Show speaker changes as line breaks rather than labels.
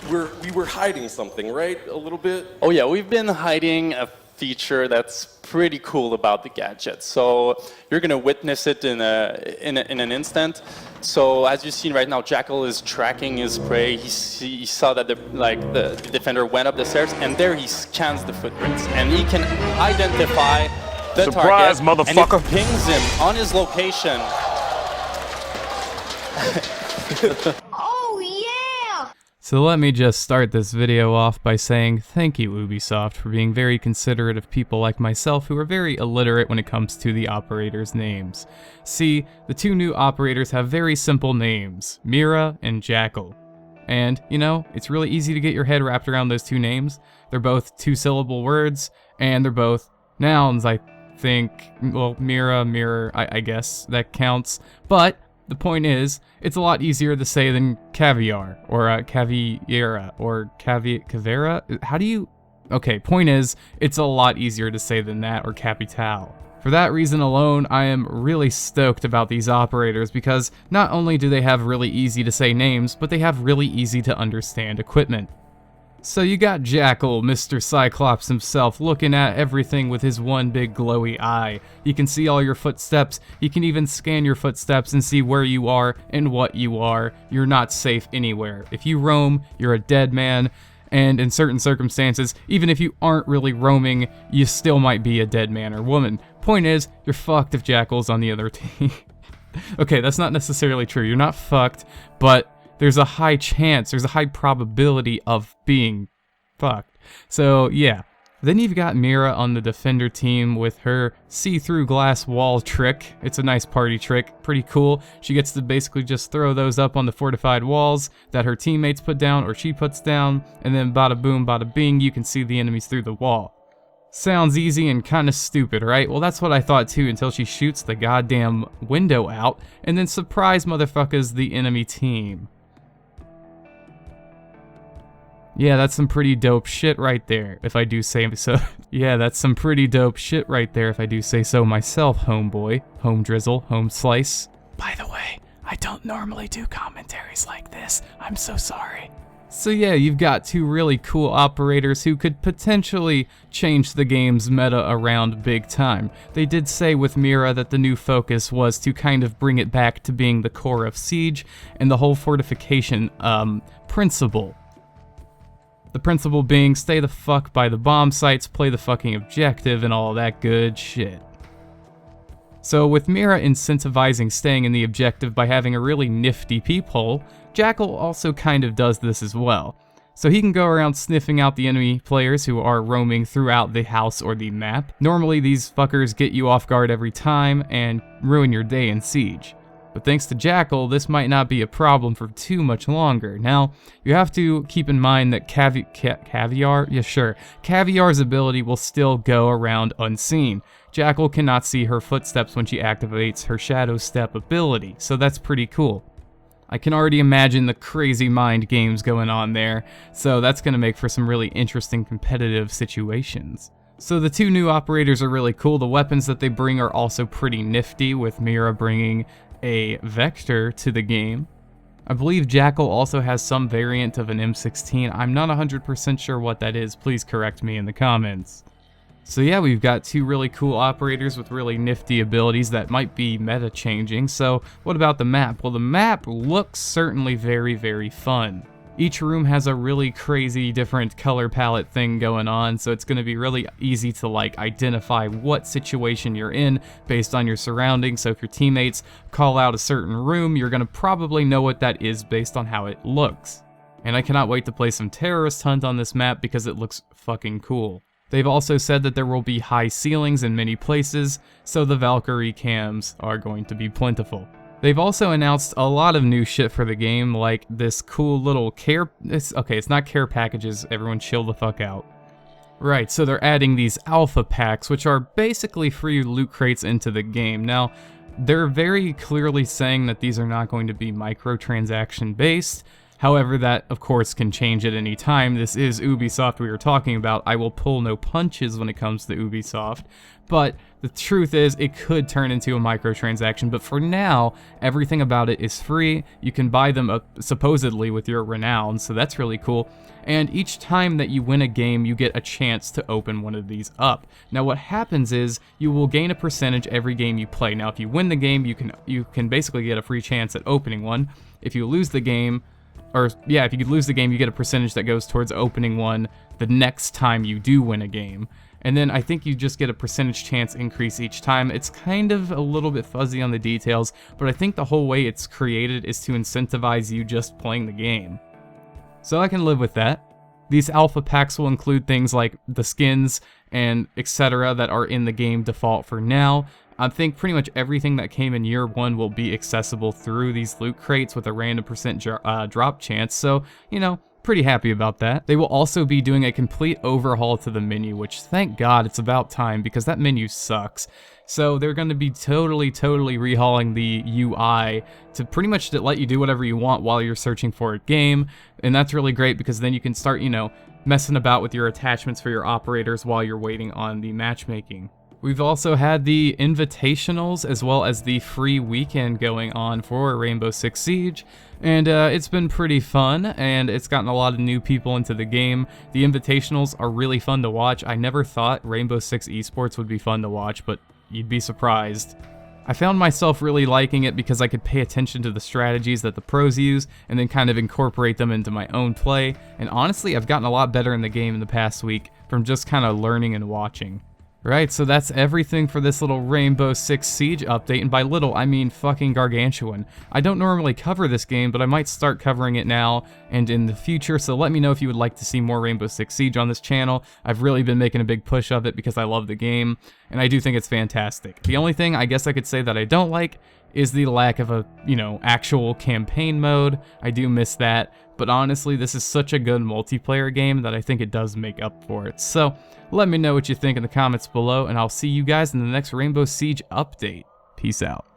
we were hiding something, right? A little bit?
Oh yeah, we've been hiding a feature that's pretty cool about the gadget. So you're gonna witness it in an instant. So as you've seen right now, Jackal is tracking his prey. He saw that the defender went up the stairs, and there he scans the footprints, and he can identify the
Surprise,
target,
motherfucker.
and it pings him on his location.
Oh yeah!
So let me just start this video off by saying thank you, Ubisoft, for being very considerate of people like myself who are very illiterate when it comes to the operators' names. See, the two new operators have very simple names, Mira and Jackal. And, you know, it's really easy to get your head wrapped around those two names. They're both two-syllable words, and they're both nouns, I think. Well, Mira, mirror, I guess that counts. But the point is, it's a lot easier to say than caviar, or caviera, or cavera? How do you... Okay, point is, it's a lot easier to say than that, or capital. For that reason alone, I am really stoked about these operators, because not only do they have really easy to say names, but they have really easy to understand equipment. So you got Jackal, Mr. Cyclops himself, looking at everything with his one big glowy eye. He can see all your footsteps, he can even scan your footsteps and see where you are and what you are. You're not safe anywhere. If you roam, you're a dead man, and in certain circumstances, even if you aren't really roaming, you still might be a dead man or woman. Point is, you're fucked if Jackal's on the other team. Okay, that's not necessarily true. You're not fucked, but there's a high chance, there's a high probability of being fucked. So, yeah. Then you've got Mira on the defender team with her see-through glass wall trick. It's a nice party trick, pretty cool. She gets to basically just throw those up on the fortified walls that her teammates put down or she puts down, and then bada boom, bada bing, you can see the enemies through the wall. Sounds easy and kinda stupid, right? Well, that's what I thought too until she shoots the goddamn window out, and then surprise motherfuckers the enemy team. Yeah, that's some pretty dope shit right there, if I do say so. Yeah, that's some pretty dope shit right there, if I do say so myself, homeboy. Home drizzle, home slice. By the way, I don't normally do commentaries like this. I'm so sorry. So yeah, you've got two really cool operators who could potentially change the game's meta around big time. They did say with Mira that the new focus was to kind of bring it back to being the core of Siege and the whole fortification principle. The principle being, stay the fuck by the bomb sites, play the fucking objective, and all that good shit. So with Mira incentivizing staying in the objective by having a really nifty peephole, Jackal also kind of does this as well. So he can go around sniffing out the enemy players who are roaming throughout the house or the map. Normally these fuckers get you off guard every time and ruin your day in Siege. But thanks to Jackal, this might not be a problem for too much longer. Now, you have to keep in mind that caviar? Yeah, sure. Caviar's ability will still go around unseen. Jackal cannot see her footsteps when she activates her Shadow Step ability, so that's pretty cool. I can already imagine the crazy mind games going on there, so that's going to make for some really interesting competitive situations. So the two new operators are really cool. The weapons that they bring are also pretty nifty, with Mira bringing a Vector to the game. I believe Jackal also has some variant of an M16. I'm not 100% sure what that is. Please correct me in the comments. So yeah, we've got two really cool operators with really nifty abilities that might be meta changing. So what about the map? Well, the map looks certainly very, very fun. Each room has a really crazy different color palette thing going on, so it's going to be really easy to identify what situation you're in based on your surroundings. So if your teammates call out a certain room, you're going to probably know what that is based on how it looks. And I cannot wait to play some Terrorist Hunt on this map because it looks fucking cool. They've also said that there will be high ceilings in many places, so the Valkyrie cams are going to be plentiful. They've also announced a lot of new shit for the game, like this cool little it's not care packages, everyone chill the fuck out. Right, so they're adding these alpha packs, which are basically free loot crates into the game. Now, they're very clearly saying that these are not going to be microtransaction based. However, that of course can change at any time. This is Ubisoft we were talking about. I will pull no punches when it comes to Ubisoft, but the truth is it could turn into a microtransaction, but for now, everything about it is free. You can buy them supposedly with your renown, so that's really cool. And each time that you win a game, you get a chance to open one of these up. Now what happens is, you will gain a percentage every game you play. Now if you win the game, you can basically get a free chance at opening one. If you lose the game, if you lose the game, you get a percentage that goes towards opening one the next time you do win a game. And then I think you just get a percentage chance increase each time. It's kind of a little bit fuzzy on the details, but I think the whole way it's created is to incentivize you just playing the game. So I can live with that. These alpha packs will include things like the skins and etc. that are in the game default for now. I think pretty much everything that came in year one will be accessible through these loot crates with a random percent drop chance, so, you know, pretty happy about that. They will also be doing a complete overhaul to the menu, which thank God it's about time because that menu sucks. So they're going to be totally rehauling the UI to pretty much let you do whatever you want while you're searching for a game, and that's really great because then you can start, you know, messing about with your attachments for your operators while you're waiting on the matchmaking. We've also had the invitationals as well as the free weekend going on for Rainbow Six Siege, and it's been pretty fun, and it's gotten a lot of new people into the game. The invitationals are really fun to watch. I never thought Rainbow Six esports would be fun to watch, but you'd be surprised. I found myself really liking it because I could pay attention to the strategies that the pros use and then kind of incorporate them into my own play, and honestly, I've gotten a lot better in the game in the past week from just kind of learning and watching. Right, so that's everything for this little Rainbow Six Siege update, and by little, I mean fucking gargantuan. I don't normally cover this game, but I might start covering it now and in the future, so let me know if you would like to see more Rainbow Six Siege on this channel. I've really been making a big push of it because I love the game, and I do think it's fantastic. The only thing I guess I could say that I don't like is the lack of a, you know, actual campaign mode. I do miss that, but honestly, this is such a good multiplayer game that I think it does make up for it. So, let me know what you think in the comments below, and I'll see you guys in the next Rainbow Siege update. Peace out.